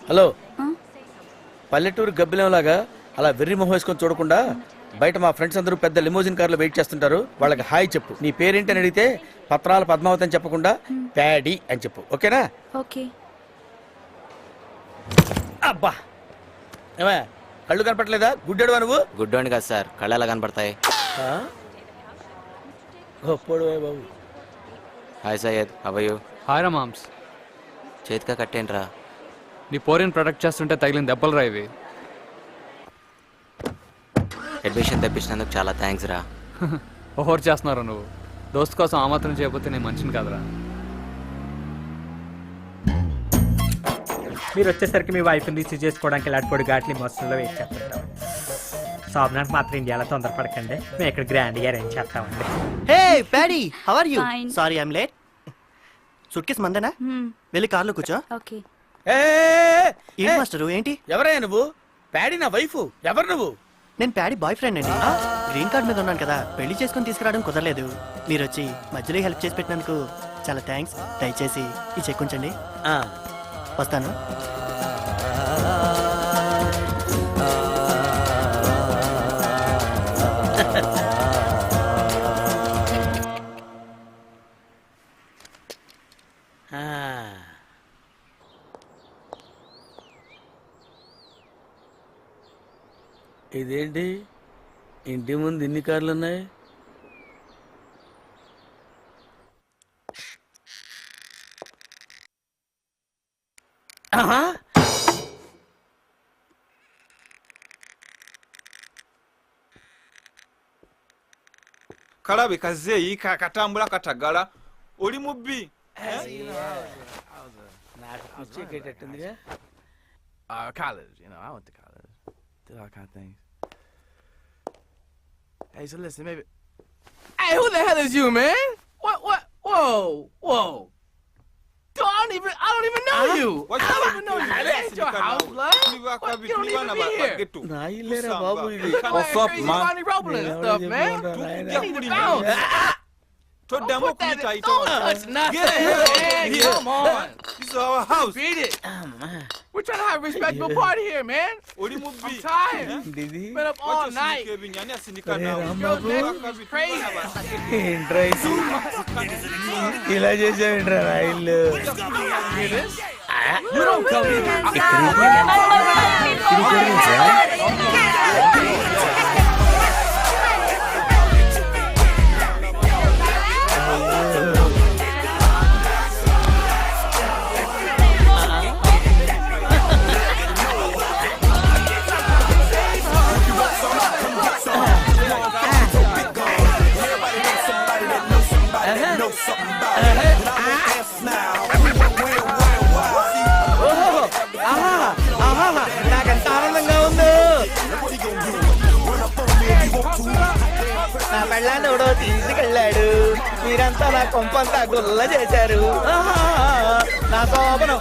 Hello, పల్లెటూరు గబ్బిలంలాగా అలా వెర్రి మొహం వేసుకొని చూడకుండా బయట మా ఫ్రెండ్స్ అందరూ పెద్ద లిమోజిన్ కార్లో వెయిట్ చేస్తుంటారు. వాళ్ళకి హాయ్ చెప్పు. నీ పేరేంటి అని అడిగితే పత్రాల పద్మావతి అని చెప్పకుండా ప్యాడీ అని చెప్పు. ఓకేనా? ఓకే. అబ్బా, ఏమా కళ్ళు కనపట్లేదా? గుడ్డెడువా నువ్వు? గుడ్డోండి కదా సార్, కళ్ళు ఎలా కనపడతాయి? బాబు. హాయ్ సయ్యద్, అవయ్యూ? హాయ్ రా మామ్స్. చేతిగా కట్టేంట్రా? నీ పోరిని ప్రొటెక్ట్ చేస్తుంటే తగిలిన దెబ్బలు రా ఇవి. అడ్మిషన్ తెప్పించినందుకు చాలా థ్యాంక్స్ రా. ఓవర్ చేస్తున్నారా నువ్వు? దోస్తు కోసం ఆ మాత్రం చేయకపోతే నేను మనిషిని కాదురా. మీరు వచ్చేసరికి మీ వైఫ్ని రిసీవ్ చేసుకోవడానికి ఇలాంటి పొడి ఘాట్లీ మస్తుల్లో వెయిట్ చేస్తుంటాం. శోభనానికి మాత్రం ఇండియాలో తొందరపడకండి, మేము ఇక్కడ గ్రాండ్గా అరేంజ్ చేస్తామండి. Hey Paddy, how are you? Fine. Sorry I'm late. Suitcase మందేనా? వెళ్ళి కార్లో కూర్చో. ఓకే. ఏంటి మాస్టరు ఏంటి? ఎవరయ్యా నువ్వు? ప్యాడీ నా వైఫ్. ఎవరు నువ్వు? నేను ప్యాడీ బాయ్ ఫ్రెండ్ అండి. గ్రీన్ కార్డ్ మీద ఉన్నాను కదా, పెళ్లి చేసుకుని తీసుకురావడం కుదరలేదు. మీరు వచ్చి మధ్యలో హెల్ప్ చేసి పెట్టినందుకు చాలా థ్యాంక్స్. దయచేసి ఈ చెక్ ఉంచండి. వస్తాను. ఇదేంటి ఇంటి ముందు ఇన్ని కార్లు ఉన్నాయి? kalabe kazeeyi kakatambula katagala oli mubbi college, you know, I went to college. Did all kind of things. Hey, so listen, maybe. Hey, who the hell is you, man? What? Whoa. I don't even know you. What I don't even know you. That ain't your house, blood. You don't even be here. నా ఇల్లేరా బాబు ఇది. What's up, man? Ronnie Robles and stuff, man. You need to bounce. toddamu Don't okuyita touch nothing. Get the hell Man, here. come on. This is our house. Beat it. We're trying to have a respectable party here, man. oli mubbi I'm tired. ఇది Been up all night. ebinyani asindika Girls next is crazy. ఏంట్రా ఇది? ఇలా చేసావేంట్రా నా ఇల్లు? You don't come in. నాకెంత ఆనందంగా ఉందో. నా పెళ్ళాన్ని ఎవడో తీసుకెళ్ళాడు. మీరంతా నా కొంపంతా గుల్ల చేశారు. నా శోభనం.